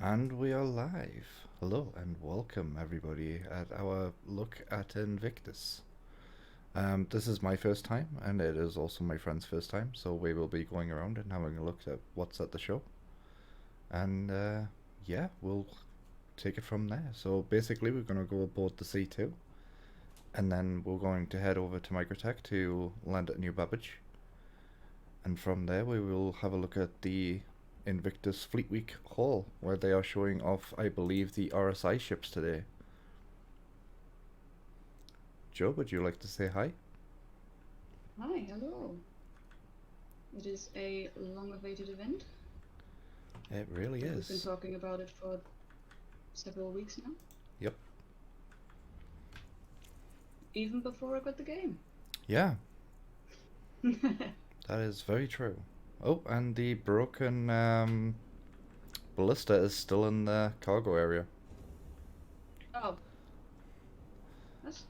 And we are live. Hello and welcome everybody at our look at Invictus. This is my first time and it is also my friend's first time, so we will be going around and having a look at what's at the show. And yeah, we'll take it from there. So basically, we're going to go aboard the C2 and then we're going to head over to Microtech to land at New Babbage. And from there, we will have a look at the Invictus Fleet Week Hall, where they are showing off, I believe, the RSI ships today. Joe, would you like to say hi? Hi, hello. It is a long-awaited event. It really We've been is. talking about it for several weeks now, Yep. even before I got the game. Yeah, that is very true. Oh, and the broken ballista is still in the cargo area. Oh, that's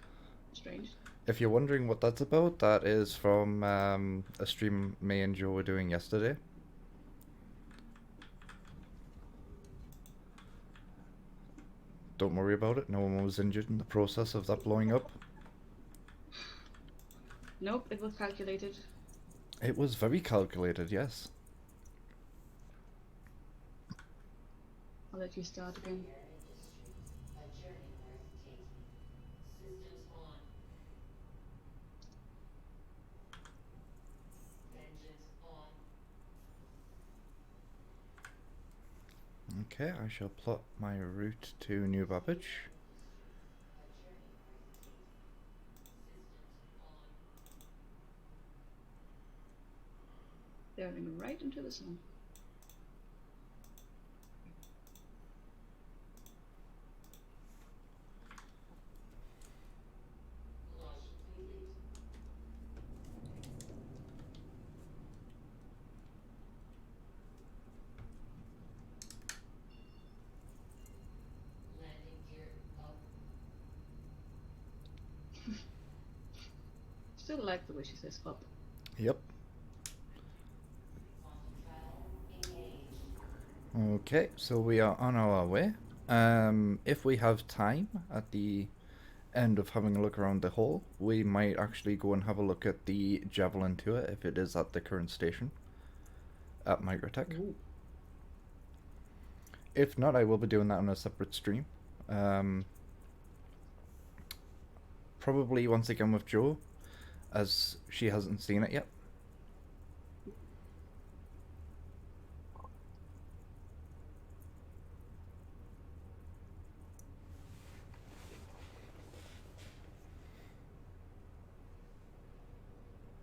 strange. If you're wondering what that's about, that is from a stream me and Joe were doing yesterday. Don't worry about it, no one was injured in the process of that blowing up. Nope, it was calculated. It was very calculated, yes. I'll let you start again. Okay, I shall plot my route to New Babbage. Staring right into the sun. Still like the way she says up. Yep. Okay, so we are on our way. If we have time at the end of having a look around the hall, we might actually go and have a look at the Javelin tour if it is at the current station at Microtech. Ooh. If not, I will be doing that on a separate stream. Um, Probably once again with Joe, as she hasn't seen it yet.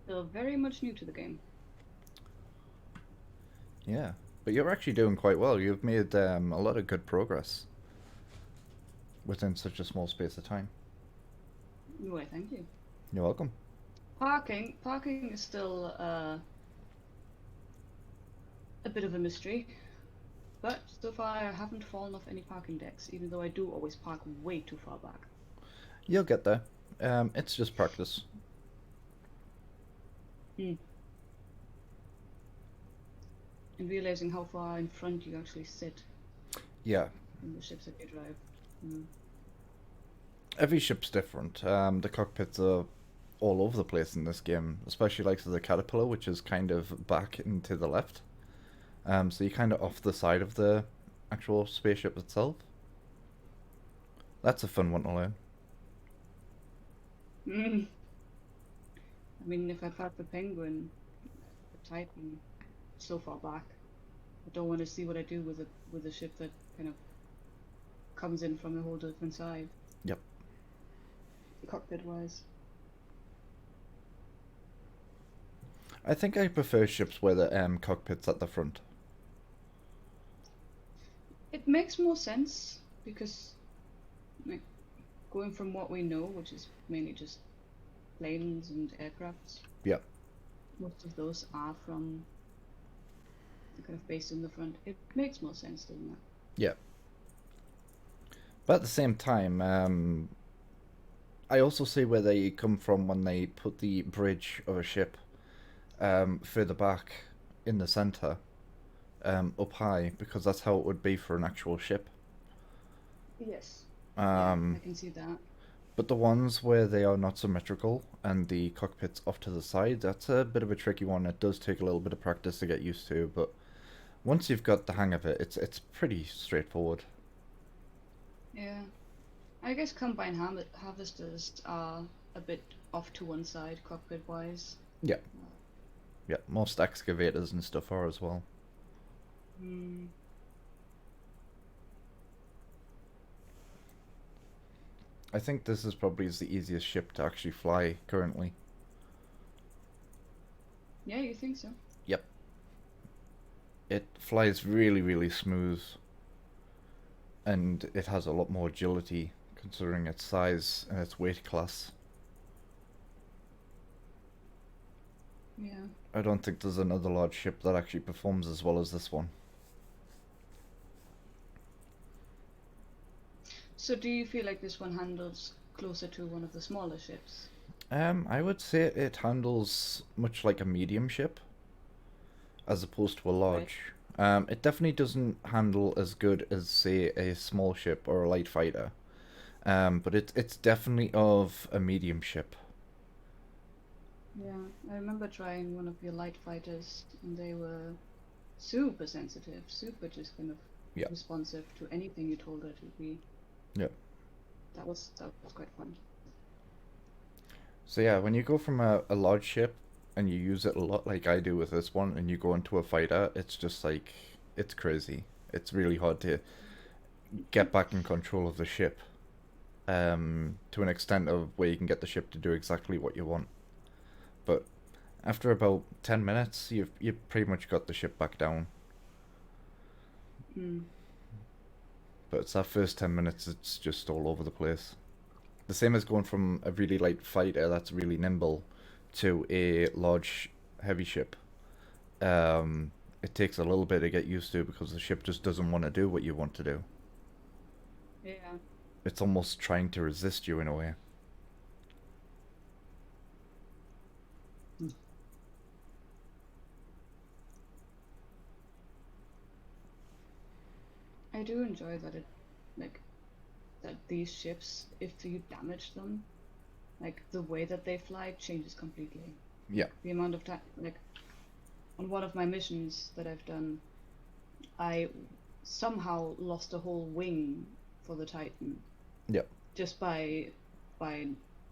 Still very much new to the game. Yeah, but you're actually doing quite well. You've made a lot of good progress within such a small space of time. Why, thank you. You're welcome. Parking is still a bit of a mystery. But so far I haven't fallen off any parking decks, even though I do always park way too far back. You'll get there. It's just practice. Hmm. And realizing how far in front you actually sit Yeah, in the ships that you drive. Mm. every ship's different. The cockpits are all over the place in this game, especially like the Caterpillar, which is kind of back and to the left. So you're kind of off the side of the actual spaceship itself. That's a fun one to learn. Mm. I mean, if I park the Penguin, the Titan, so far back, I don't want to see what I do with a ship that kind of comes in from a whole different side, Yep. cockpit wise. I think I prefer ships where the cockpit's at the front. It makes more sense because, like, going from what we know, which is mainly just planes and aircrafts, Yep. most of those are from kind of based in the front. It makes more sense, doesn't it? Yeah. But at the same time, I also see where they come from when they put the bridge of a ship further back in the center, up high because that's how it would be for an actual ship. Yes. Yeah, I Um, can see that. but the ones where they are not symmetrical and the cockpit's off to the side, that's a bit of a tricky one. It does take a little bit of practice to get used to, but once you've got the hang of it, it's pretty straightforward. Yeah. I guess combine harvesters are a bit off to one side cockpit wise. Yeah, yeah. Most excavators and stuff are as well. Hmm. I think this is probably the easiest ship to actually fly currently. Yeah, you think so? Yep. It flies really, really smooth, and it has a lot more agility considering its size and its weight class. Yeah. I don't think there's another large ship that actually performs as well as this one. So do you feel like this one handles closer to one of the smaller ships? I would say it handles much like a medium ship as opposed to a Right. large. It definitely doesn't handle as good as, say, a small ship or a light fighter. But it's definitely of a medium ship. Yeah. I remember trying one of your light fighters and they were super sensitive, super just kind of Yeah, responsive to anything you told her to be. yeah. That was quite fun. So yeah, when you go from a large ship and you use it a lot, like I do with this one, and you go into a fighter, it's just like it's crazy. It's really hard to get back in control of the ship. To an extent of where you can get the ship to do exactly what you want. But after about 10 minutes, you've pretty much got the ship back down. Mm. But it's that first 10 minutes, it's just all over the place. The same as going from a really light fighter that's really nimble to a large heavy ship. It takes a little bit to get used to because the ship just doesn't want to do what you want to do. Yeah. It's almost trying to resist you in a way. I do enjoy that like that these ships, if you damage them, like the way that they fly changes completely. Yeah, Like the amount of time, like on one of my missions that I've done, I somehow lost a whole wing for the Titan yeah, just by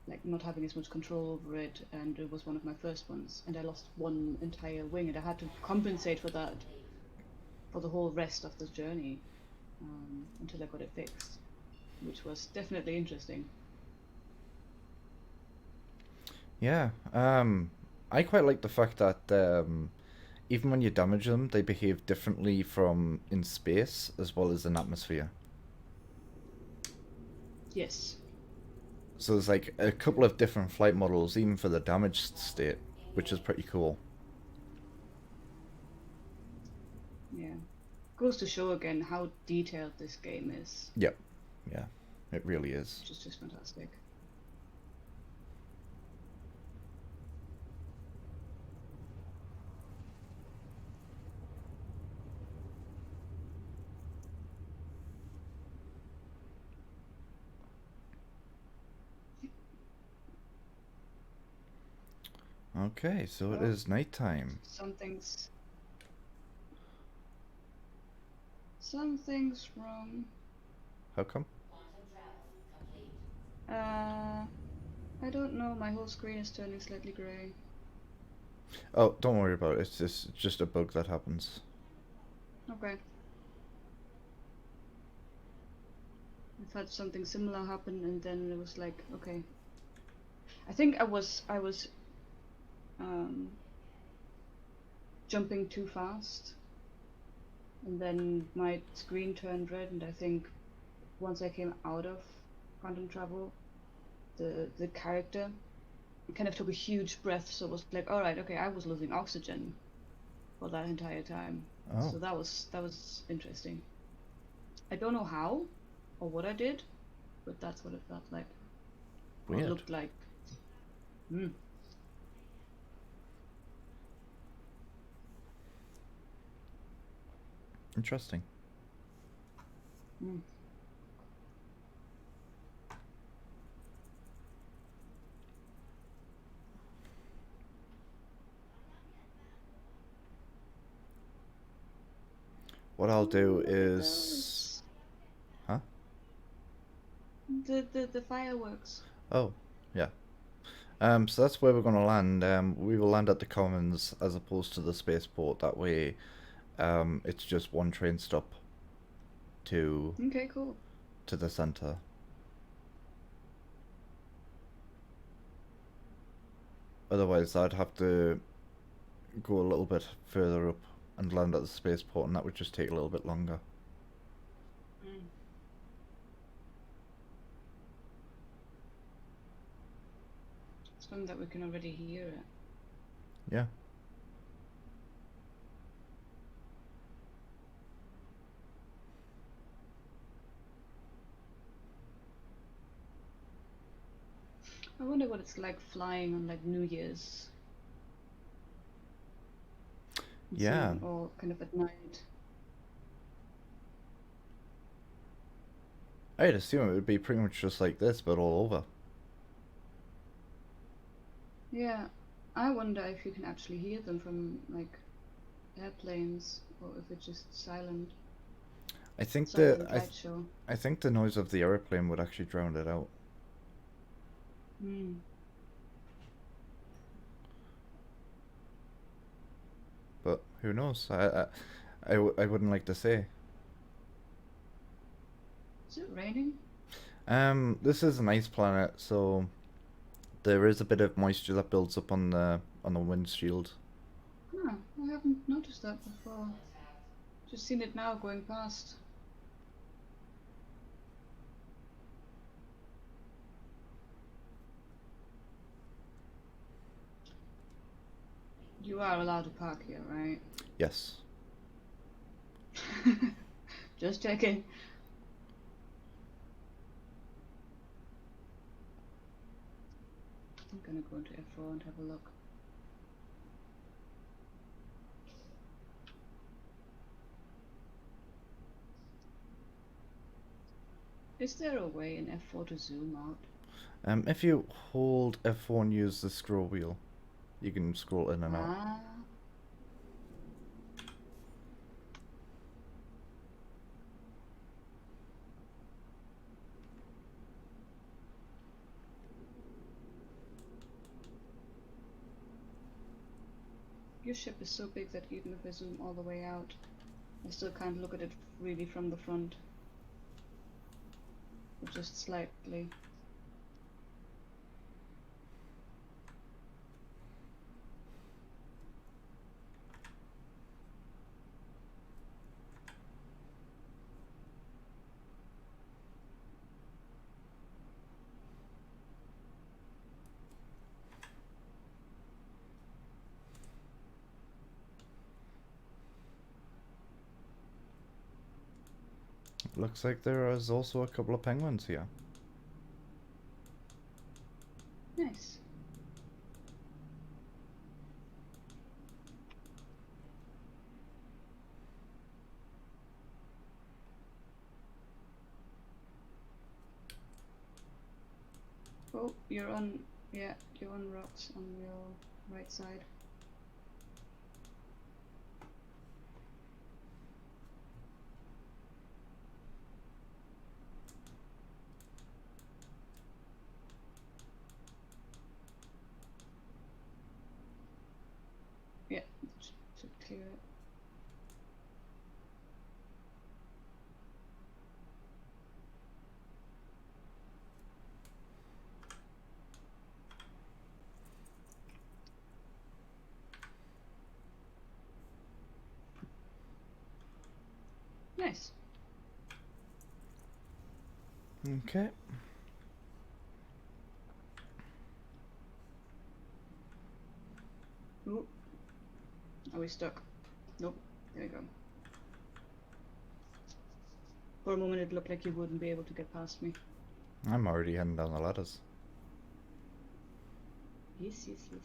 like not having as much control over it, and it was one of my first ones, and I lost one entire wing, and I had to compensate for that for the whole rest of the journey until I got it fixed, which was definitely interesting. yeah. I quite like the fact that even when you damage them, they behave differently from in space as well as in atmosphere. Yes. So there's like a couple of different flight models, even for the damaged state, which is pretty cool. Yeah. Goes to show again how detailed this game is, Yep, yeah, it really is. which is just fantastic. Okay, so it Oh, is nighttime. something's something's wrong. How come? Uh, I don't know. My whole screen is turning slightly grey. Oh, don't worry about it. It's just a bug that happens. Okay. I've had something similar happen, and then it was like, okay. I think I was um, jumping too fast, and then my screen turned red, and I think once I came out of quantum travel, the character kind of took a huge breath, so it was like, all right, okay, I was losing oxygen for that entire time. Oh, So that was interesting. I don't know how or what I did, but that's what it felt like, or it weird. looked like. Hmm. Interesting. Mm. What I'll do Oh, look at is... those. Huh? The fireworks. Oh, yeah. So that's where we're going to land. We will land at the Commons as opposed to the spaceport. That way, it's just one train stop to Okay, cool. the center. Otherwise, I'd have to go a little bit further up and land at the spaceport, and that would just take a little bit longer. Mm. It's fun that we can already hear it. Yeah. I wonder what it's like flying on like New Year's. And Yeah. seeing it all kind of at night. I'd assume it would be pretty much just like this, but all over. Yeah, I wonder if you can actually hear them from like airplanes or if it's just silent, I think silent light show. I think the noise of the airplane would actually drown it out. Hmm. But who knows? I wouldn't like to say. Is it raining? This is an ice planet, so there is a bit of moisture that builds up on the windshield. Huh, I haven't noticed that before. Just seen it now going past. You are allowed to park here, right? Yes. Just checking. I'm gonna go into F4 and have a look. Is there a way in F4 to zoom out? If you hold F4 and use the scroll wheel, you can scroll in and out. Ah. Your ship is so big that even if I zoom all the way out, I still can't look at it really from the front. Or just slightly. Looks like there is also a couple of penguins here. Nice. Oh, you're on, yeah, you're on rocks on your right side. Yeah, should clear it. Nice. Okay. Ooh. Are we stuck? Nope. There we go. For a moment it looked like you wouldn't be able to get past me. I'm already heading down the ladders. Yes, yes, yes.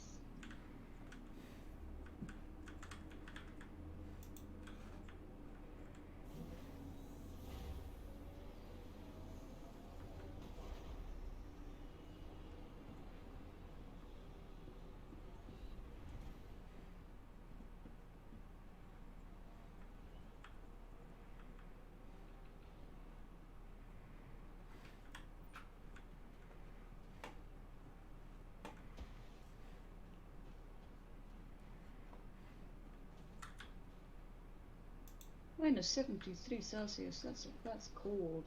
-73 Celsius. That's cold.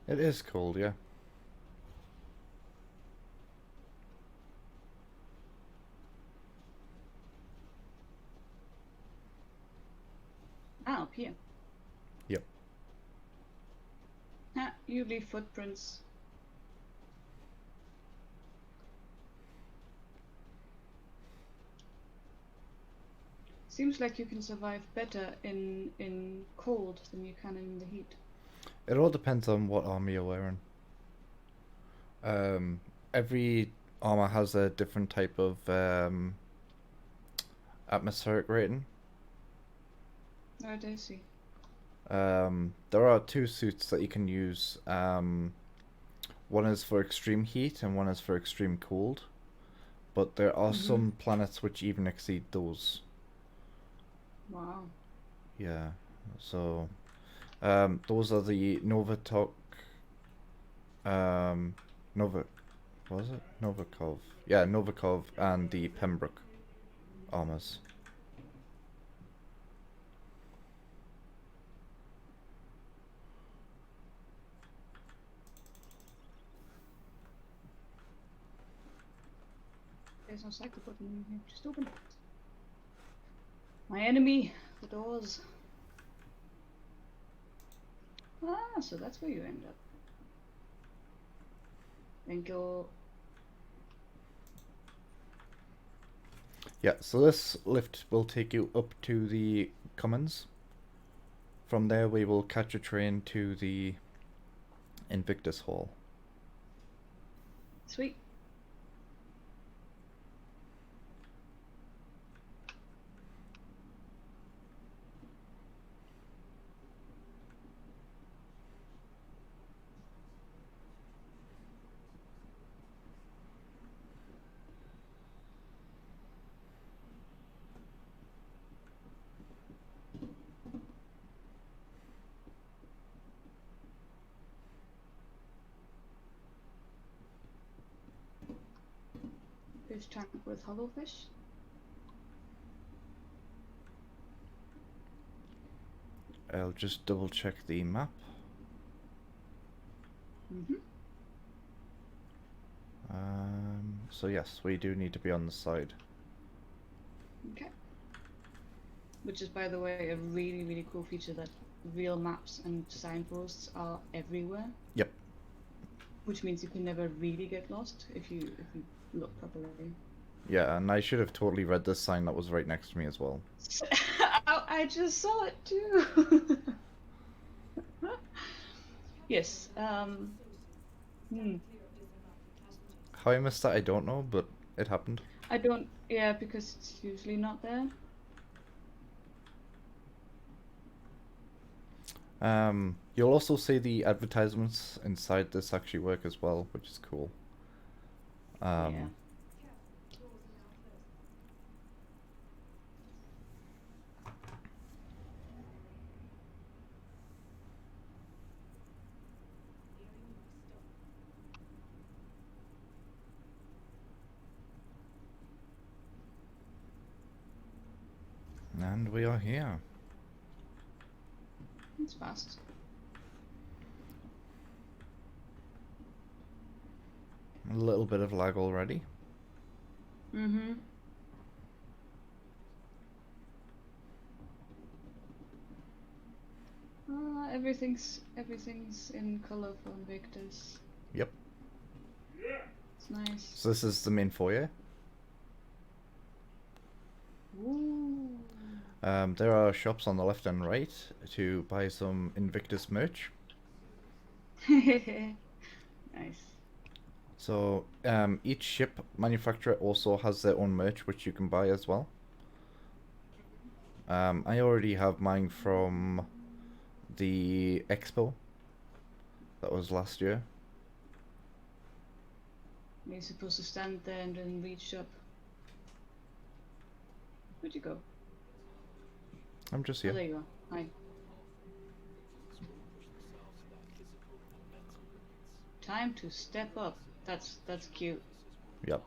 It is cold, yeah. Ah, up here. Yep. Ah, you leave footprints. Seems like you can survive better in cold than you can in the heat. It all depends on what armor you're wearing. Every armor has a different type of atmospheric rating. Right, I see. There are two suits that you can use. One is for extreme heat and one is for extreme cold. But there are some planets which even exceed those. Wow. Yeah. So, those are the Novitok. Nova. What was it? Novikov. Yeah, Novikov and the Pembroke armors. There's no cycle button in here. Just open it. My enemy, the doors. Ah, so that's where you end up. Thank you. Yeah, so this lift will take you up to the Commons. From there, we will catch a train to the Invictus Hall. Sweet. Fish tank with hollow fish. I'll just double check the map. So yes, we do need to be on the side. Okay. Which is, by the way, a really, really cool feature that real maps and signposts are everywhere. Yep. Which means you can never really get lost if you look properly. Yeah, and I should have totally read this sign that was right next to me as well. Oh, I just saw it too. Yes. How I missed that, I don't know, but it happened. I don't. Yeah, because it's usually not there. You'll also see the advertisements inside this actually work as well, which is cool. Yeah. And we are here. It's fast. A little bit of lag already. Everything's in color for Invictus. Yep. It's nice. So this is the main foyer. Ooh. There are shops on the left and right to buy some Invictus merch. Nice. So each ship manufacturer also has their own merch which you can buy as well. I already have mine from the expo. That was last year. You're supposed to stand there and then reach up. Where'd you go? I'm just Oh, here. there you are. Hi. Time to step up. That's cute. Yep.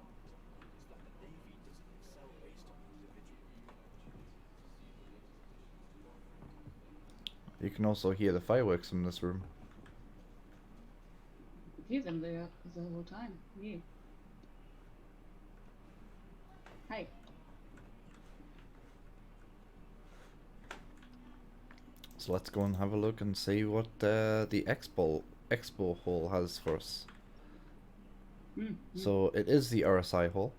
You can also hear the fireworks in this room. Hear them there the whole time. Yeah. Hi. So let's go and have a look and see what the expo hall has for us. So it is the RSI hall.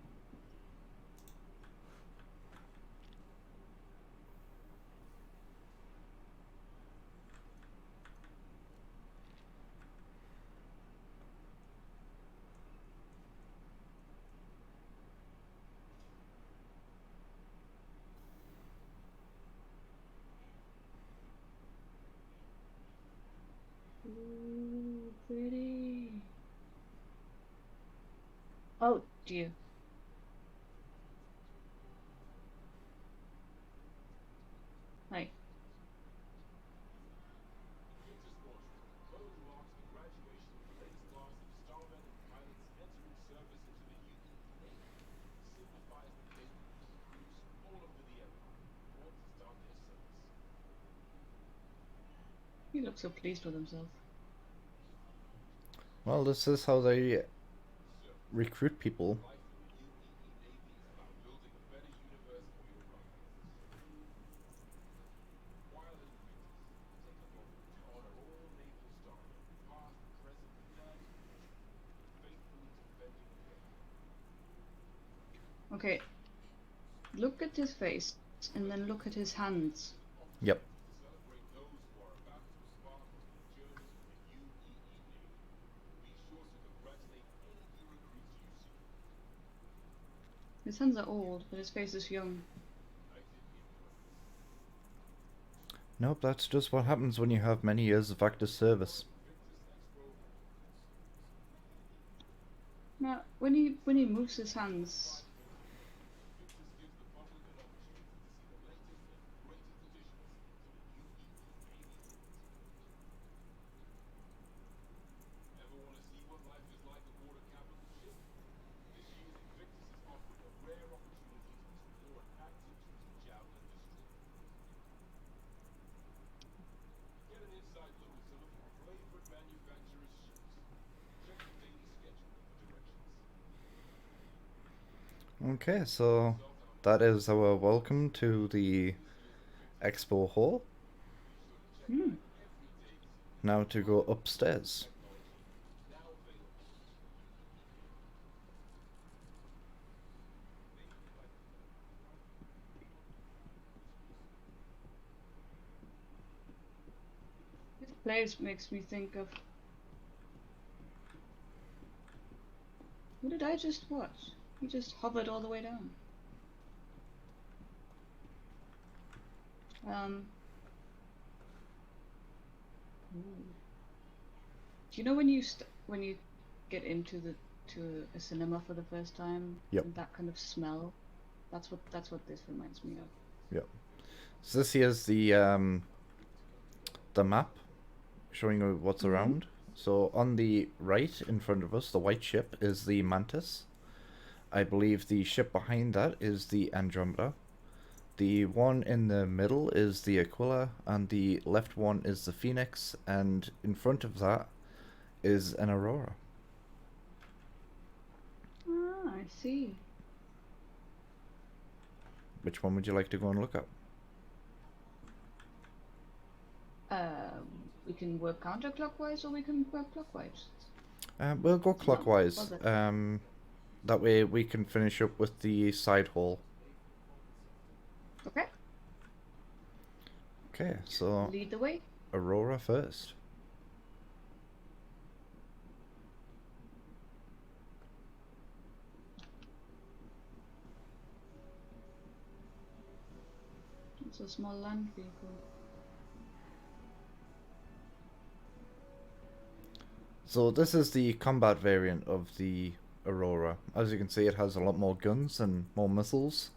Ooh, pretty. Oh dear. Hi. He looks so pleased with himself. Well, this is how they recruit people. Okay. Look at his face and then look at his hands. Yep. His hands are old, but his face is young. Nope, that's just what happens when you have many years of active service. Now, when he moves his hands, Okay, so that is our welcome to the expo hall. Now to go upstairs. this place makes me think of. What did I just watch? He just hovered all the way down. Do you know when when you get into a cinema for the first time? Yep. And that kind of smell. That's what this reminds me of. Yep. So this here's the map showing you what's around. So on the right in front of us, the white ship is the Mantis. I believe the ship behind that is the Andromeda. The one in the middle is the Aquila, and the left one is the Phoenix, and in front of that is an Aurora. Ah, I see. Which one would you like to go and look at? We can work counterclockwise or we can work clockwise. We'll go clockwise. No, That way we can finish up with the side hall. Okay. Okay, so Lead the way. Aurora first. It's a small land vehicle. So this is the combat variant of the Aurora. As you can see, it has a lot more guns and more missiles.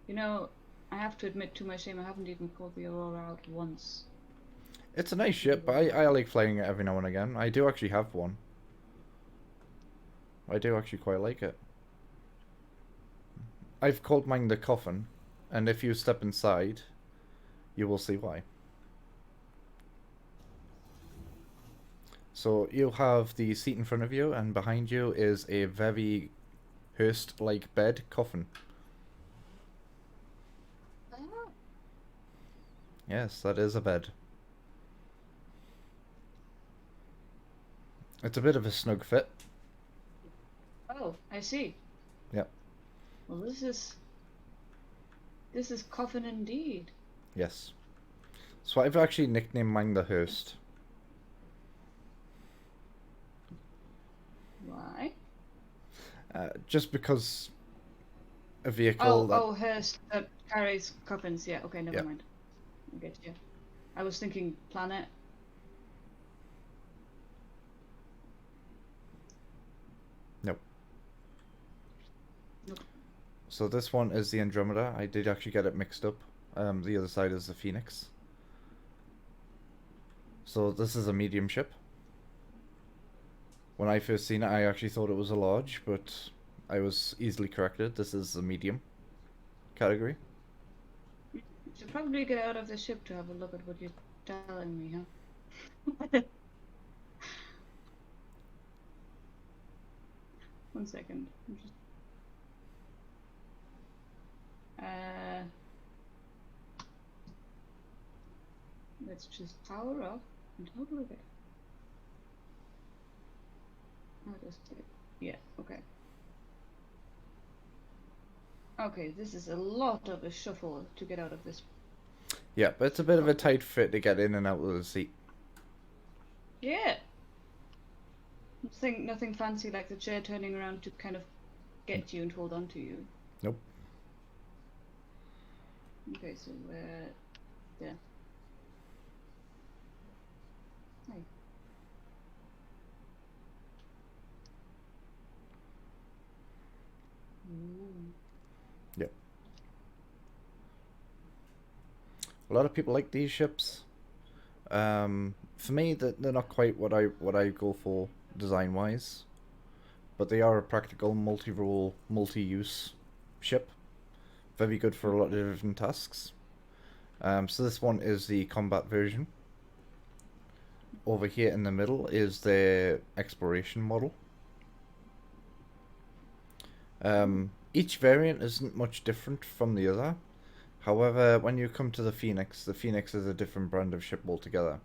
You know, I have to admit to my shame, I haven't even pulled the Aurora out once. It's a nice ship. I like flying it every now and again. I do actually have one. I do actually quite like it. I've called mine the Coffin, and if you step inside, you will see why. So you have the seat in front of you, and behind you is a very hearse-like bed coffin. Ah. Yes, that is a bed. It's a bit of a snug fit. Oh, I see. Yep. Well, this is coffin indeed. Yes. So I've actually nicknamed mine the Hearst. Why? Just because a vehicle that... Oh, hearse that carries coffins. Yeah, okay, never Yep. mind. I get you. I was thinking planet. Nope. Nope. So this one is the Andromeda. I did actually get it mixed up. The other side is the Phoenix. So this is a medium ship. When I first seen it, I actually thought it was a large, but I was easily corrected. This is the medium category. You should probably get out of the ship to have a look at what you're telling me, huh? 1 second. I'm just... Let's just power up and have a look at it. Oh, just yeah, okay. Okay, this is a lot of a shuffle to get out of this. Yeah, but it's a bit of a tight fit to get in and out of the seat. Yeah. Nothing fancy like the chair turning around to kind of get you and hold on to you. Nope. Okay, so yeah. Hi. Ooh. Yep. A lot of people like these ships. For me, they're not quite what I go for design wise, but they are a practical multi-role, multi-use ship. Very good for a lot of different tasks. So this one is the combat version. Over here in the middle is the exploration model. Each variant isn't much different from the other. However, when you come to the Phoenix is a different brand of ship altogether,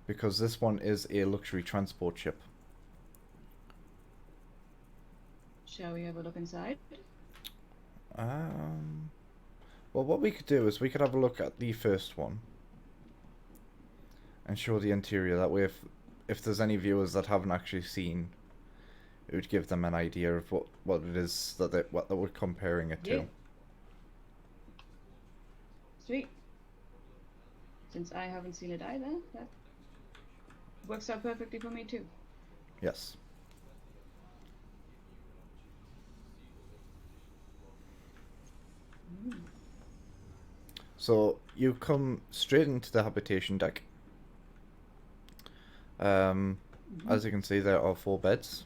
because this one is a luxury transport ship. Shall we have a look inside? Well, what we could do is we could have a look at the first one and show the interior. That way, if there's any viewers that haven't actually seen, it would give them an idea of what it is that we're comparing it to. Yeah. Sweet. Since I haven't seen it either, that works out perfectly for me too. Yes. So you come straight into the habitation deck. As you can see, there are 4 beds.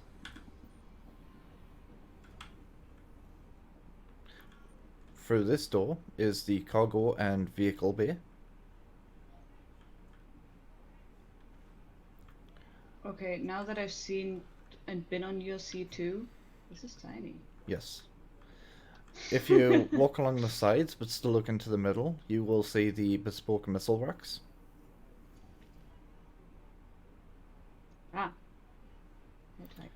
Through this door is the cargo and vehicle bay. Okay, now that I've seen and been on your C2, this is tiny. Yes. If you walk along the sides but still look into the middle, you will see the bespoke missile racks. Ah. Right.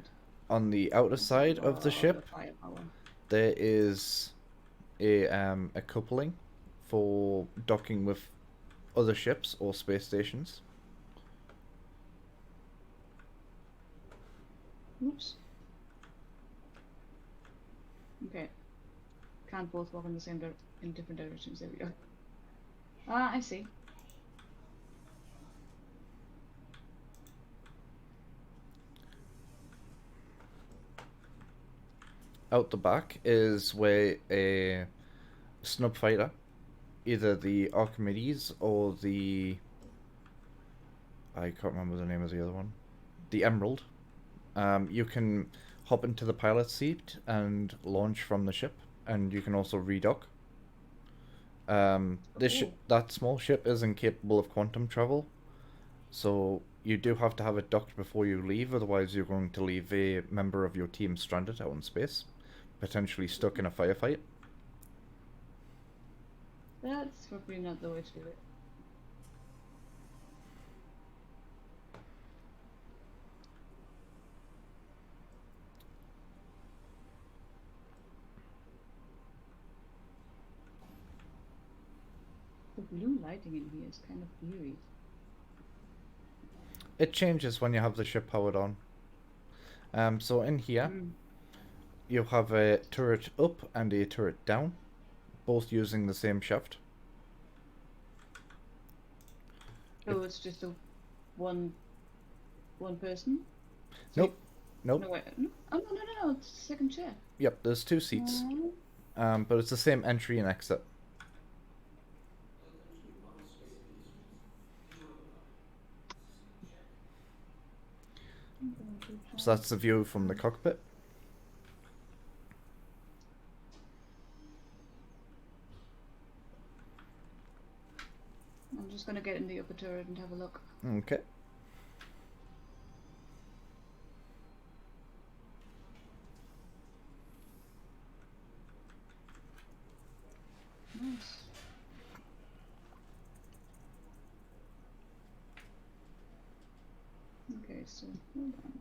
On the outer side of the ship, Firepower. there is a coupling for docking with other ships or space stations. Oops. Okay. Can't both walk in the same in different directions. There we go. Ah, I see. Out the back is where a snub fighter, either the Archimedes or the I can't remember the name of the other one. The Emerald. You can hop into the pilot seat and launch from the ship, and you can also redock. Oh, That small ship is incapable of quantum travel, so you do have to have it docked before you leave, otherwise you're going to leave a member of your team stranded out in space, potentially stuck in a firefight. that's probably not the way to do it. The blue lighting in here is kind of eerie. It changes when you have the ship powered on. So in here, Mm. you have a turret up and a turret down, both using the same shaft. Oh, it's just a one person? So Nope. Nope. no, wait. No? Oh, no, it's the second chair. Yep, there's two seats. But it's the same entry and exit. So that's the view from the cockpit. I'm just gonna get in the upper turret and have a look. Okay. Nice. Okay, so hold on.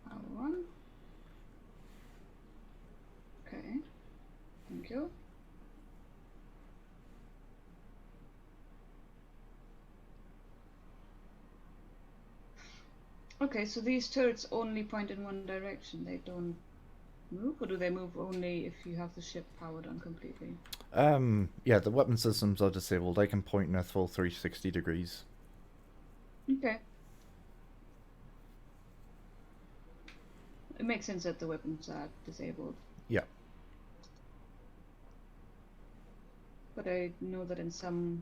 Power on. Okay. Thank you. Okay, so these turrets only point in one direction. They don't move, or do they move only if you have the ship powered on completely? Yeah, the weapon systems are disabled. They can point in a full 360 degrees. Okay. It makes sense that the weapons are disabled. Yeah. But I know that in some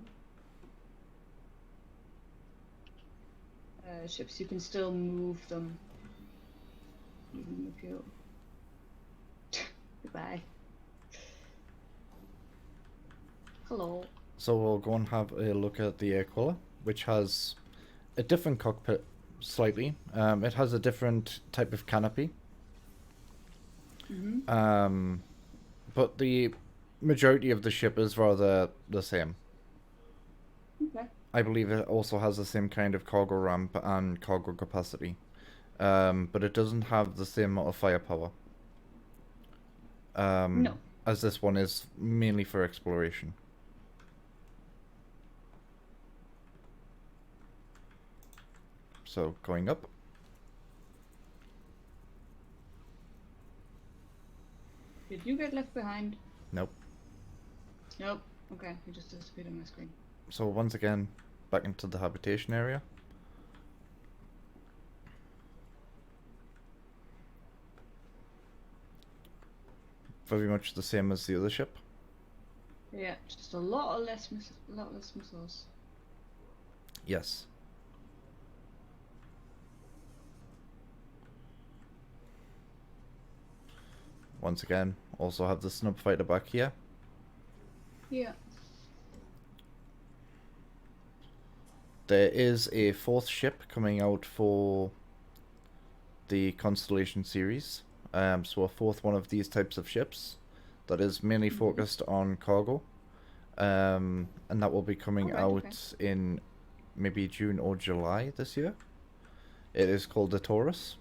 ships you can still move them. Even if you... Goodbye. Hello. So we'll go and have a look at the Aquila, which has a different cockpit slightly. It has a different type of canopy. But the majority of the ship is rather the same. Okay. I believe it also has the same kind of cargo ramp and cargo capacity. But it doesn't have the same amount of firepower. No. As this one is mainly for exploration. So, going up. Did you get left behind? Nope. Nope. Okay, you just disappeared on my screen. So once again, back into the habitation area. Very much the same as the other ship. Yeah, just a lot less missiles. Yes. Once again, also have the snub fighter back here. Yeah. There is a fourth ship coming out for the Constellation series. So a fourth one of these types of ships that is mainly focused on cargo. And that will be coming out in maybe June or July this year. It is called the Taurus.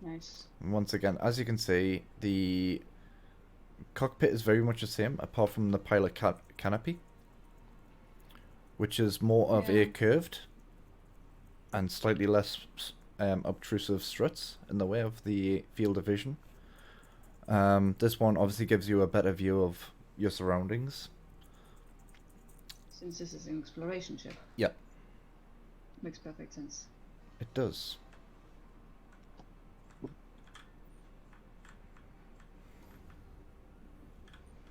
Nice. Once again, as you can see, the cockpit is very much the same, apart from the pilot canopy, which is more of a curved and slightly less obtrusive struts in the way of the field of vision. This one obviously gives you a better view of your surroundings. Since this is an exploration ship. Yep. Makes perfect sense. It does.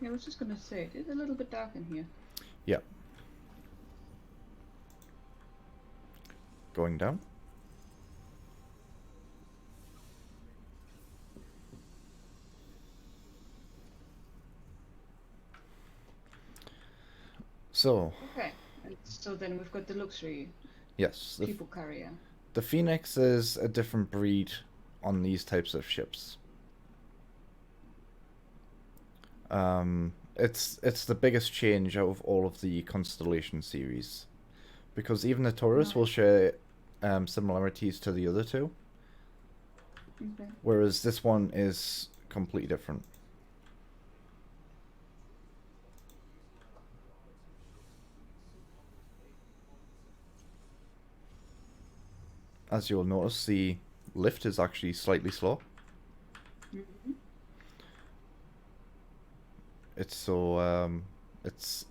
Yeah, I was just gonna say, it is a little bit dark in here. Yeah. Going down. So, Okay. And so then we've got the luxury yes, people carrier. the Phoenix is a different breed on these types of ships. It's the biggest change out of all of the Constellation series, because even the Taurus will Right. share similarities to the other two, Okay. whereas this one is completely different. As you'll notice, the lift is actually slightly slow. Mm-hmm. It's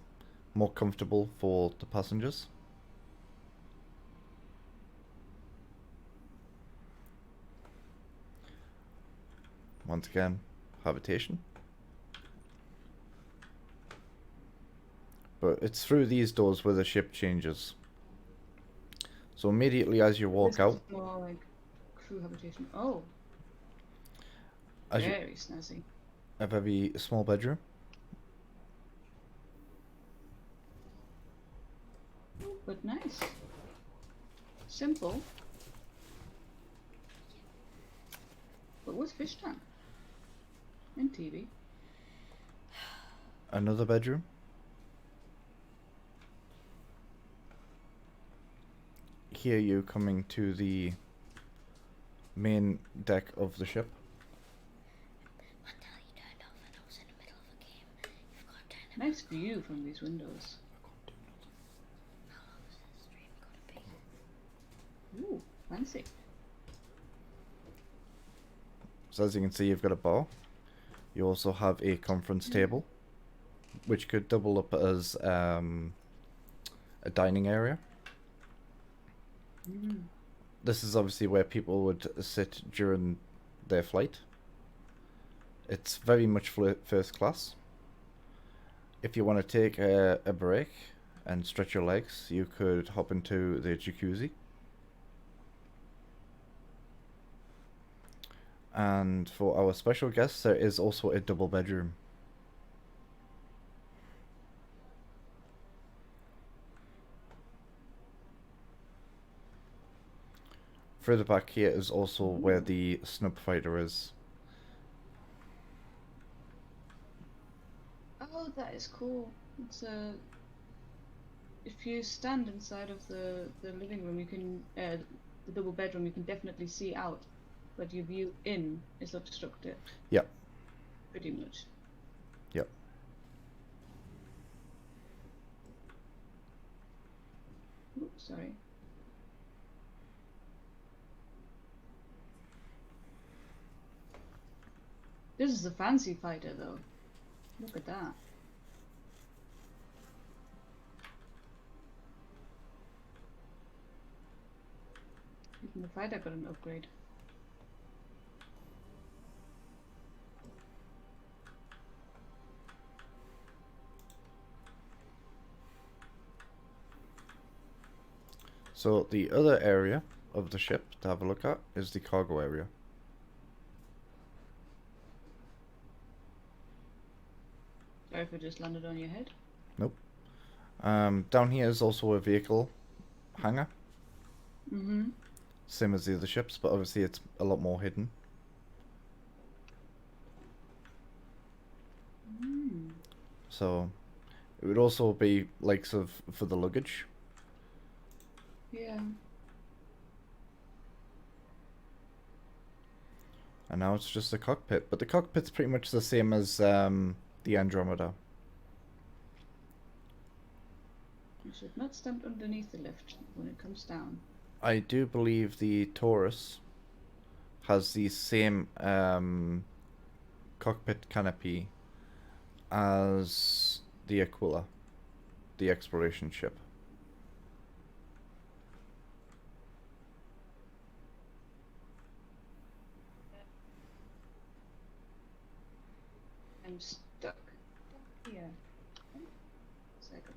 more comfortable for the passengers. Once again, habitation. But it's through these doors where the ship changes. So immediately as you walk This is out, more like crew habitation. Oh, as you very snazzy. a very small bedroom. But nice. Simple. But with fish tank. And TV. Another bedroom. Here you coming to the main deck of the ship. What the hell you turned off and I was in the middle of a game? You've got to turn it Nice back on. view from these windows. How long is this stream gonna be? Ooh, fancy. So as you can see, you've got a bar. You also have a conference table, which could double up as a dining area. Mm. This is obviously where people would sit during their flight. It's very much first class. If you want to take a break and stretch your legs, you could hop into the jacuzzi. And for our special guests, there is also a double bedroom. Further back here is also where the snub fighter is. Oh, that is cool. It's a. If you stand inside of the living room, you can the double bedroom. You can definitely see out, but your view in is obstructed. Yep. Pretty much. Yep. Oops, sorry. This is a fancy fighter, though. Look at that. Even the fighter got an upgrade. So the other area of the ship to have a look at is the cargo area. Sorry if it just landed on your head. Nope. Down here is also a vehicle hangar, Mm-hmm. same as the other ships, but obviously it's a lot more hidden. Mm. So it would also be likes of for the luggage. Yeah. And now it's just a cockpit, but the cockpit's pretty much the same as the Andromeda. You should not stand underneath the lift when it comes down. I do believe the Taurus has the same cockpit canopy as the Aquila, the exploration ship. I'm stuck. Yeah. Second.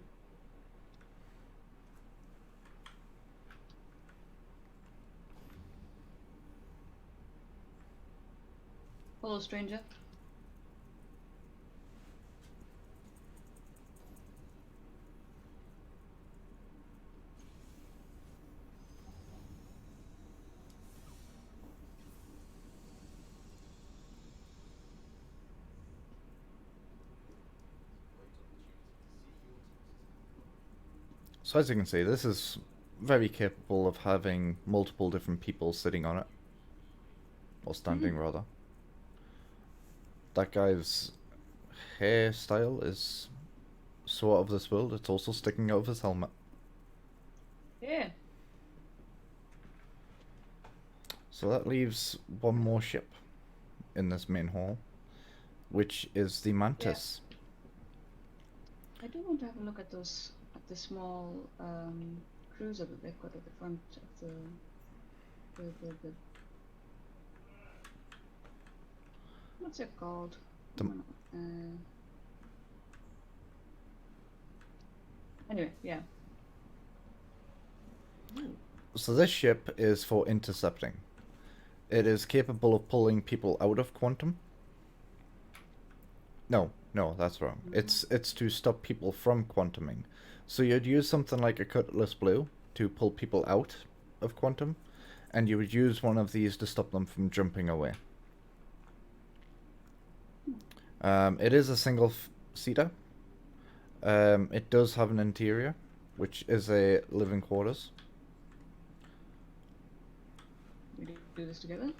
Hello, stranger. So as you can see, this is very capable of having multiple different people sitting on it. Or standing, rather. That guy's hairstyle is so out of this world, it's also sticking out of his helmet. Yeah. So that leaves one more ship in this main hall, which is the Mantis. I do want to have a look at the small cruiser that they've got at the front of the what's it called? The- Anyway, yeah. Ooh. So this ship is for intercepting. It is capable of pulling people out of quantum. No, that's wrong. It's to stop people from quantuming. So you'd use something like a Cutlass Blue to pull people out of quantum, and you would use one of these to stop them from jumping away. It is a single seater. It does have an interior, which is a living quarters. We do this together?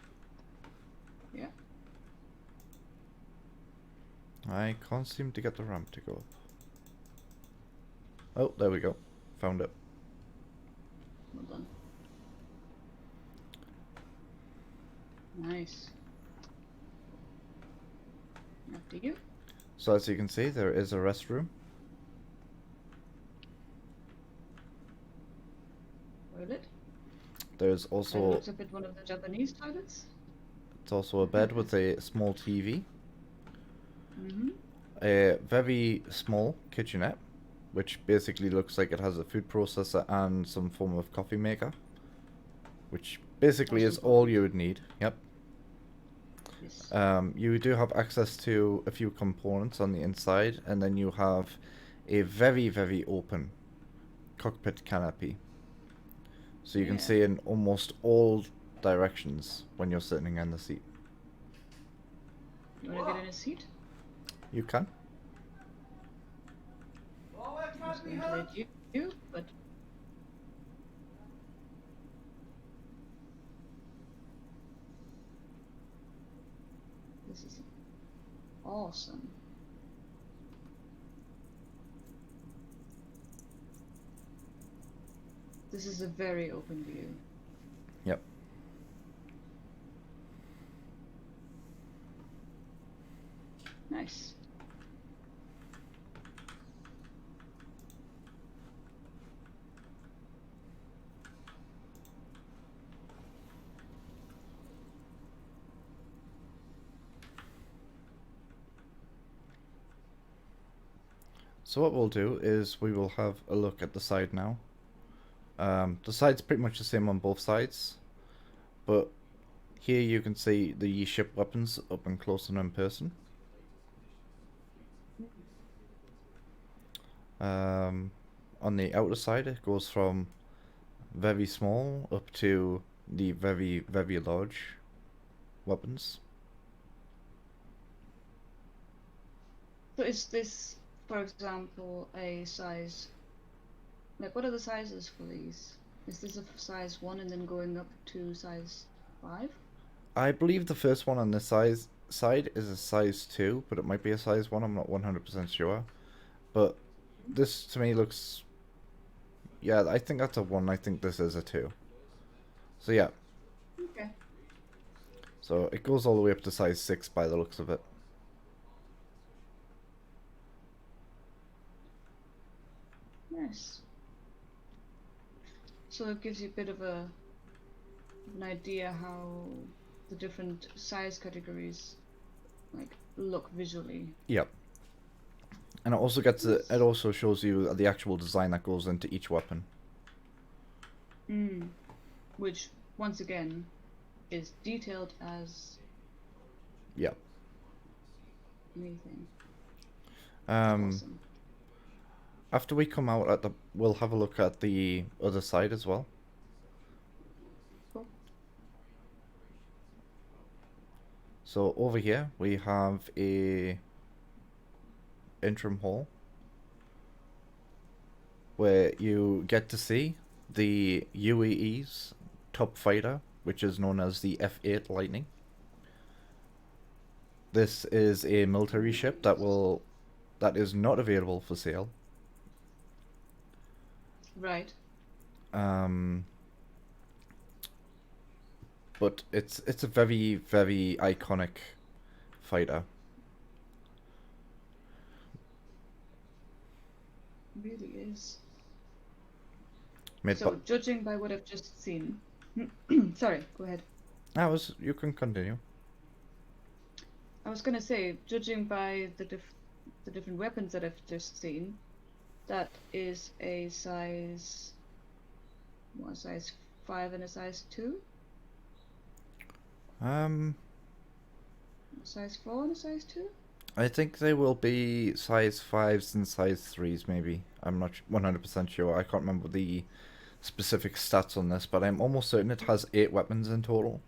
Yeah. I can't seem to get the ramp to go up. Oh, there we go. Found it. Well done. Nice. After you. So as you can see, there is a restroom. Toilet. There's That also looks a bit one of the Japanese toilets. it's also a bed with a small TV, Mm-hmm. a very small kitchenette, which basically looks like it has a food processor and some form of coffee maker, which basically is all you would need. Yep. Yes. You do have access to a few components on the inside, and then you have a very, very open cockpit canopy. So you can Yeah. see in almost all directions when you're sitting in the seat. You want to get in a seat? You can. I was going to let you, but this is awesome. This is a very open view. Yep. Nice. So what we'll do is we will have a look at the side now. The side's pretty much the same on both sides, but here you can see the ship weapons up and close and in person. On the outer side, it goes from very small up to the very, very large weapons. So is this, for example, a size? Like, what are the sizes for these? Is this a size 1 and then going up to size 5? I believe the first one on this side is a size 2, but it might be a size 1, I'm not 100% sure. But this to me looks... Yeah, I think that's a 1, I think this is a 2. So yeah. Okay. So it goes all the way up to size 6 by the looks of it. Nice. So it gives you a bit of an idea how the different size categories like look visually. Yep. And it also it also shows you the actual design that goes into each weapon. Which, once again, is detailed as Yeah. anything. Um, Awesome. After we come out we'll have a look at the other side as well. Cool. So over here we have a interim hall where you get to see the UAE's top fighter, which is known as the F-8 Lightning. This is a military ship that is not available for sale. Right. But it's a very, very iconic fighter. It really is. Made So, by, judging by what I've just seen, sorry, go ahead. you can continue. I was gonna say, judging by the different weapons that I've just seen, that is a size 5 and a size 2? A size 4 and a size 2? I think they will be size 5s and size 3s maybe. I'm not 100% sure. I can't remember the specific stats on this, but I'm almost certain it has 8 weapons in total.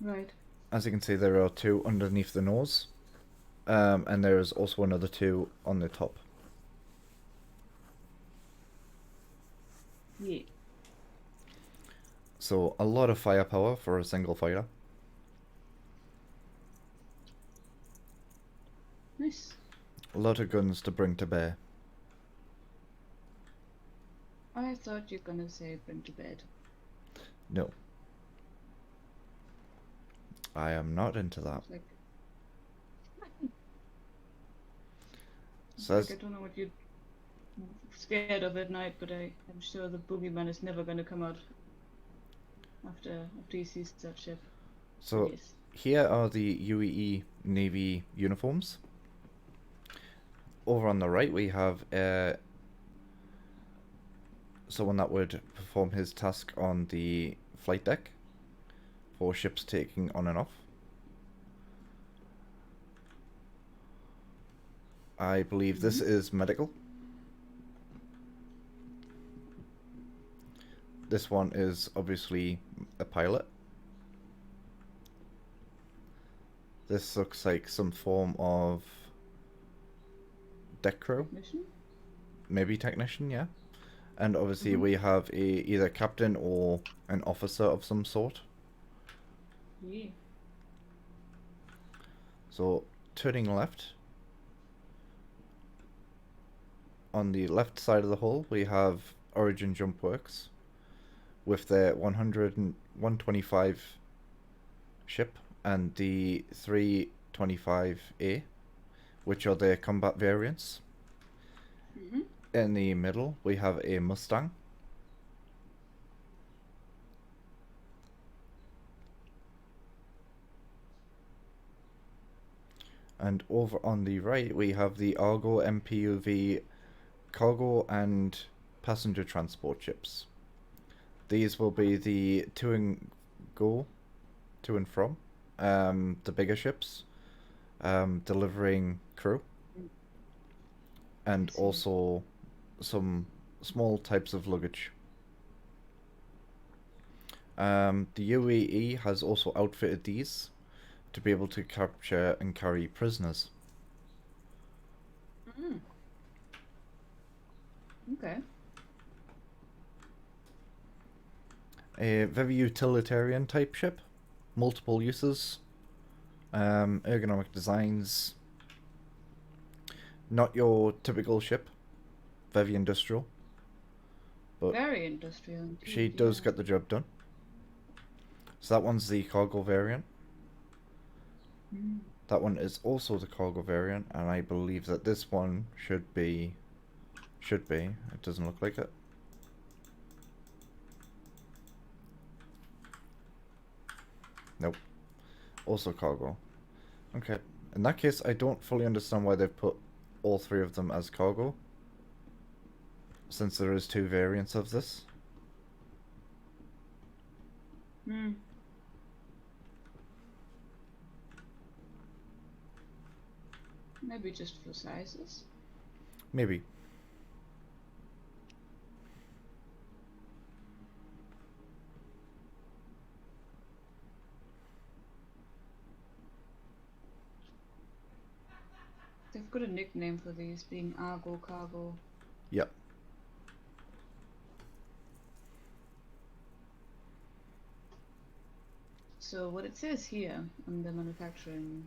Right. As you can see, there are 2 underneath the nose, and there is also another 2 on the top. Yeah. So a lot of firepower for a single fighter. Nice. A lot of guns to bring to bear. I thought you were gonna say bring to bed. No. I am not into that. Like, So like I don't know what you're scared of at night, but I'm sure the boogeyman is never gonna come out after he sees that ship. So Yes. here are the UAE Navy uniforms. Over on the right we have someone that would perform his task on the flight deck for ships taking on and off. I believe this is medical. This one is obviously a pilot. This looks like some form of deck crew. Technician? Maybe technician, yeah. And obviously we have either captain or an officer of some sort. Yeah. So turning left. On the left side of the hull we have Origin Jump Works with their 125 ship and the 325A, which are their combat variants. In the middle we have a Mustang. And over on the right we have the Argo MPUV cargo and passenger transport ships. These will be the to and from, the bigger ships, delivering crew, and also some small types of luggage. The UAE has also outfitted these to be able to capture and carry prisoners. Okay. A very utilitarian type ship, multiple uses, ergonomic designs. Not your typical ship, very industrial, but Very industrial. Indeed, she does yeah. get the job done. So that one's the cargo variant. That one is also the cargo variant, and I believe that this one should be. It doesn't look like it. Nope. Also cargo. Okay. In that case, I don't fully understand why they've put all three of them as cargo, since there is two variants of this. Hmm. Maybe just for sizes. Maybe. They've got a nickname for these, being Argo Cargo. Yep. So what it says here on the manufacturing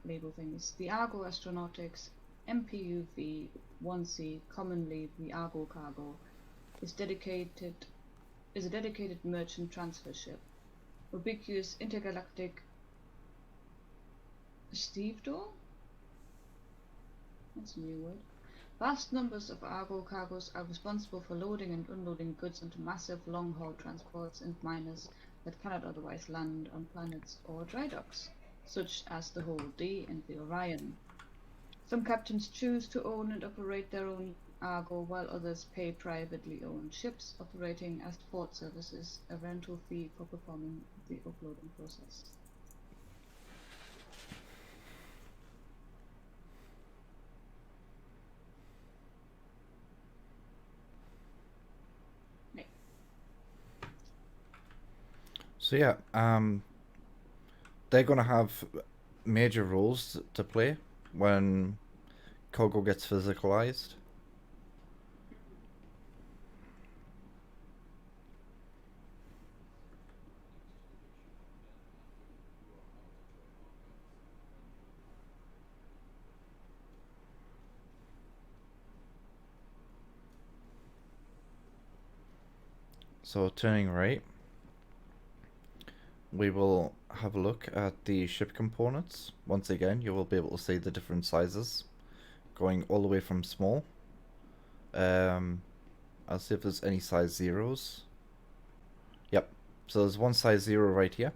label thing is the Argo Astronautics MPUV 1C, commonly the Argo Cargo, is a dedicated merchant transfer ship. Ubiquitous intergalactic stevedore? That's a new word. Vast numbers of Argo cargoes are responsible for loading and unloading goods onto massive long-haul transports and miners that cannot otherwise land on planets or dry docks, such as the Whole D and the Orion. Some captains choose to own and operate their own Argo, while others pay privately owned ships operating as port services a rental fee for performing the uploading process. So yeah, they're gonna have major roles to play when cargo gets physicalized. So turning right, we will have a look at the ship components. Once again, you will be able to see the different sizes, going all the way from small. I'll see if there's any size zeros. Yep, so there's one size 0 right here.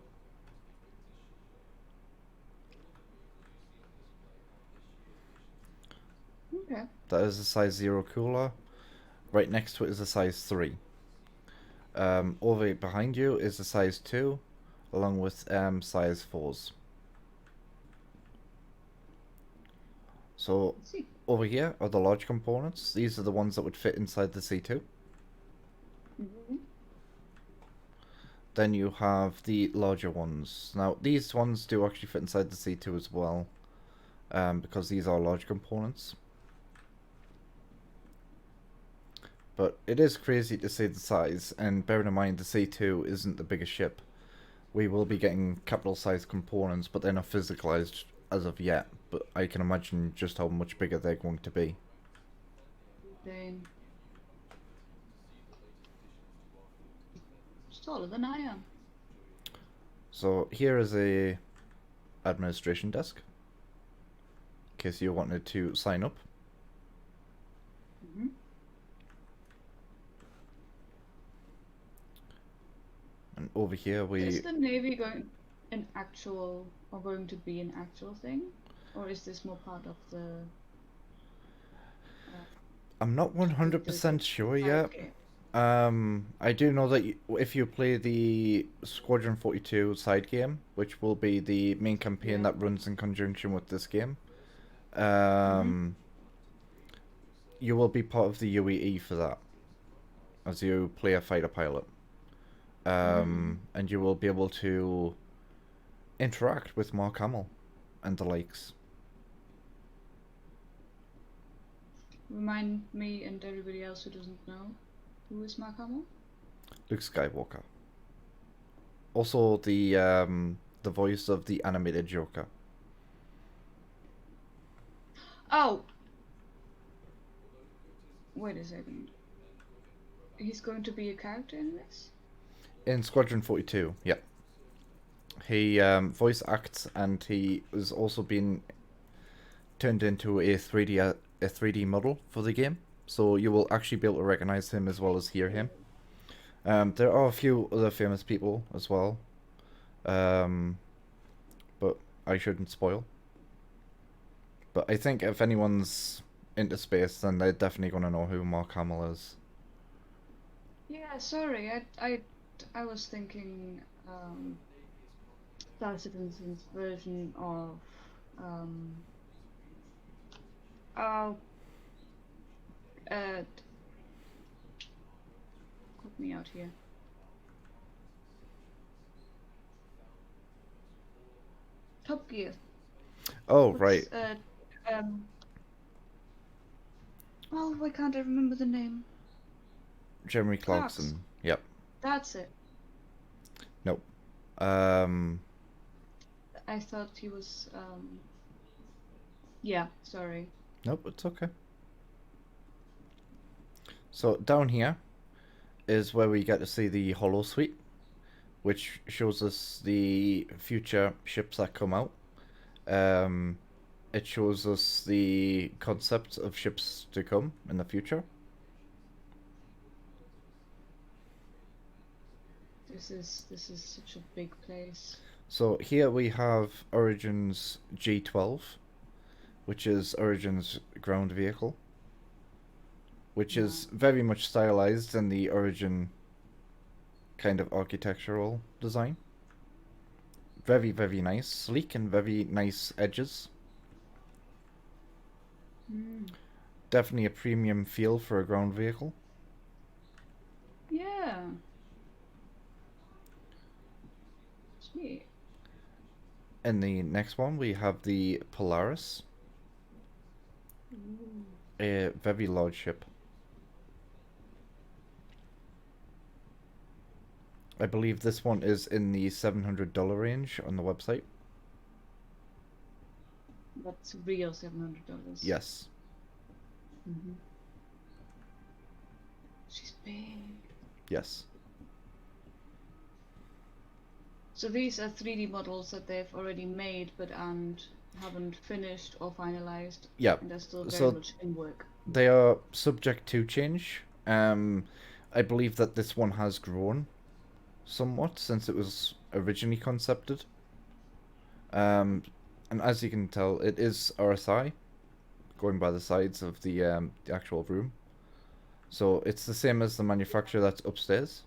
Okay. That is a size 0 cooler. Right next to it is a size 3. Over behind you is a size 2, along with size 4s. So over here are the large components. These are the ones that would fit inside the C2. Mm-hmm. Then you have the larger ones. Now these ones do actually fit inside the C2 as well, because these are large components. But it is crazy to see the size, and bearing in mind the C2 isn't the biggest ship. We will be getting capital size components, but they're not physicalized as of yet. But I can imagine just how much bigger they're going to be. Then it's taller than I am. So here is a administration desk, in case you wanted to sign up. Mm-hmm. And over here Is the Navy going to be an actual thing, or is this more part of the? I'm not 100% sure yet. Okay. I do know that if you play the Squadron 42 side game, which will be the main campaign that runs in conjunction with this game, you will be part of the UEE for that, as you play a fighter pilot. And you will be able to interact with Mark Hamill and the likes. Remind me and everybody else who doesn't know, who is Mark Hamill? Luke Skywalker. Also the voice of the animated Joker. Oh! Wait a second. He's going to be a character in this? In Squadron 42, yep. He voice acts, and he has also been turned into a 3D model for the game, so you will actually be able to recognize him as well as hear him. There are a few other famous people as well, but I shouldn't spoil. But I think if anyone's into space, then they're definitely going to know who Mark Hamill is. Yeah, sorry. I was thinking Star Citizen's version of oh help me out here. Top Gear. Oh, What's right. um oh, why can't I remember the name? Jeremy Clark's. Clarkson. Yep. That's it. Nope. Um, I thought he was yeah, sorry. nope, it's okay. So down here is where we get to see the holosuite, which shows us the future ships that come out. It shows us the concept of ships to come in the future. This is such a big place. So here we have Origins G12, which is Origin's ground vehicle, which is very much stylized in the Origin kind of architectural design. Very, very nice, sleek and very nice edges. Definitely a premium feel for a ground vehicle. Yeah. Sweet. In the next one, we have the Polaris, a very large ship. I believe this one is in the $700 range on the website. That's real $700. Yes. She's big. Yes. So these are 3D models that they've already made but haven't finished or finalized. Yeah. And they're still very So much in work. they are subject to change. I believe that this one has grown somewhat since it was originally concepted. And as you can tell, it is RSI, going by the sides of the actual room. So it's the same as the manufacturer that's upstairs.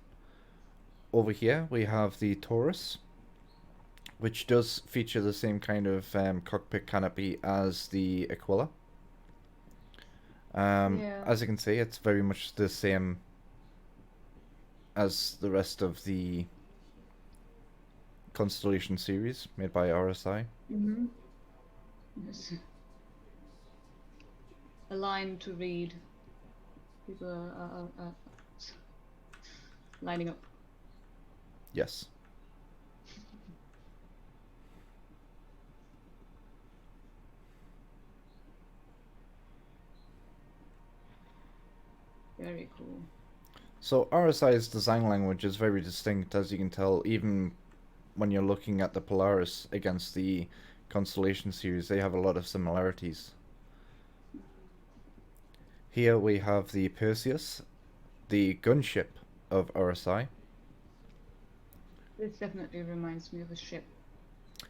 Over here we have the Taurus, which does feature the same kind of cockpit canopy as the Aquila. Yeah. As you can see, it's very much the same as the rest of the Constellation series made by RSI. Yes. A line to read. People are lining up. Yes. Very cool. So RSI's design language is very distinct, as you can tell, even when you're looking at the Polaris against the Constellation series. They have a lot of similarities. Here we have the Perseus, the gunship of RSI. This definitely reminds me of a ship.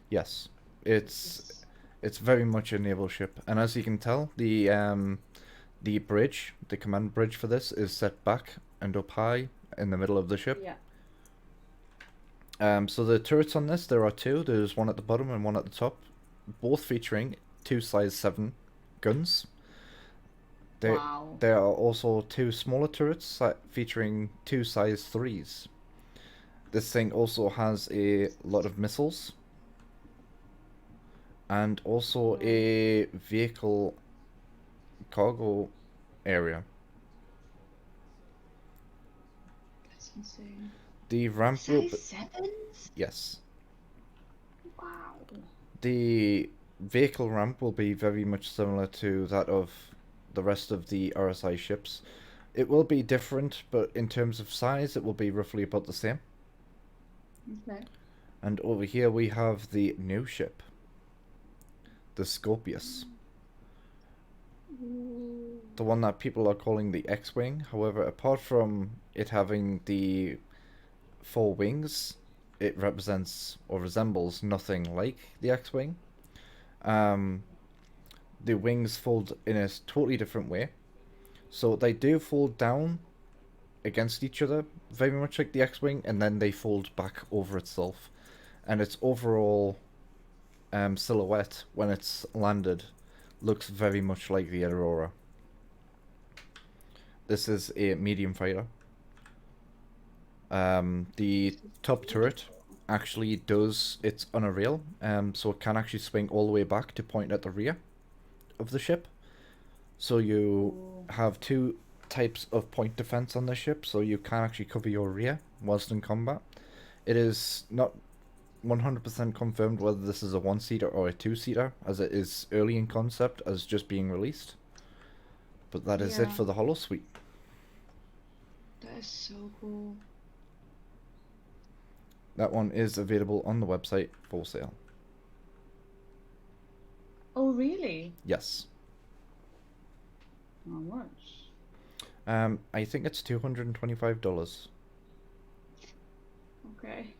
Yes, it's very much a naval ship, and as you can tell, the bridge, the command bridge for this, is set back and up high in the middle of the ship. Yeah. So the turrets on this, there are two. There's one at the bottom and one at the top, both featuring two size 7 guns. Wow. There are also two smaller turrets featuring two size 3s. This thing also has a lot of missiles and also a vehicle cargo area. That's insane. The ramp will Size 7s? yes. Wow. The vehicle ramp will be very much similar to that of the rest of the RSI ships. It will be different, but in terms of size, it will be roughly about the same. Okay. And over here we have the new ship, the Scorpius. The one that people are calling the X-Wing. However, apart from it having the 4 wings, it represents or resembles nothing like the X-Wing. the wings fold in a totally different way. So they do fold down against each other, very much like the X-Wing, and then they fold back over itself. And its overall silhouette, when it's landed, looks very much like the Aurora. This is a medium fighter. The top turret actually does, it's on a rail, so it can actually swing all the way back to point at the rear of the ship. So you have two types of point defense on the ship, so you can actually cover your rear whilst in combat. It is not 100% confirmed whether this is a one-seater or a two-seater, as it is early in concept as just being released. But that is it for the Holosuite. That is so cool. That one is available on the website for sale. Oh, really? Yes. How much? I think it's $225. Okay.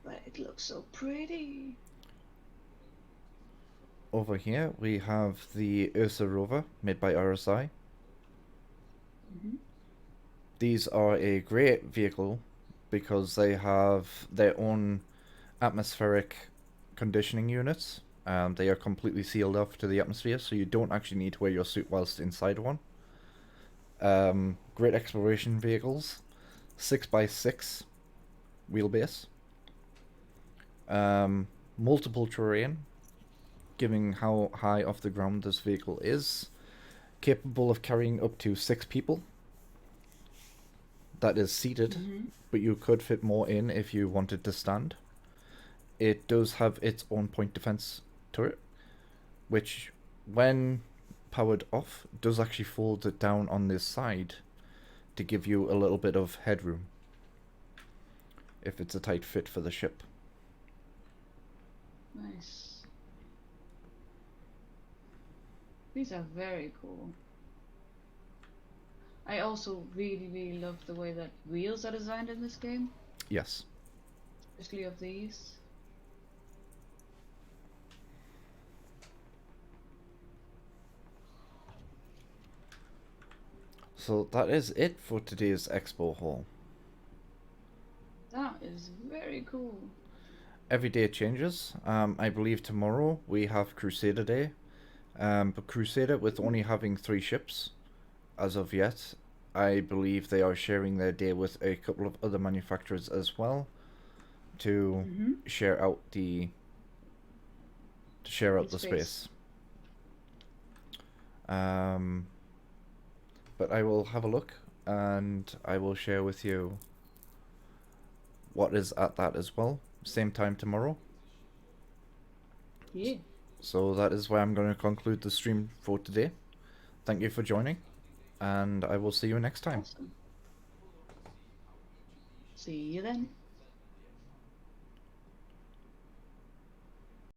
But it looks so pretty. Over here we have the Ursa Rover, made by RSI. These are a great vehicle because they have their own atmospheric conditioning units. They are completely sealed off to the atmosphere, so you don't actually need to wear your suit whilst inside one. Great exploration vehicles, 6x6 wheelbase, multiple terrain, giving how high off the ground this vehicle is, capable of carrying up to 6 people. That is seated, but you could fit more in if you wanted to stand. It does have its own point defense turret, which, when powered off, does actually fold it down on this side to give you a little bit of headroom if it's a tight fit for the ship. Nice. These are very cool. I also really love the way that wheels are designed in this game, Yes. especially of these. So that is it for today's expo haul. That is very cool. Every day changes. I believe tomorrow we have Crusader Day, but Crusader, with only having 3 ships as of yet, I believe they are sharing their day with a couple of other manufacturers as well to share out the space. But I will have a look and I will share with you what is at that as well. Same time tomorrow. Yeah. So that is where I'm going to conclude the stream for today. Thank you for joining, and I will see you next time. Awesome. See you then.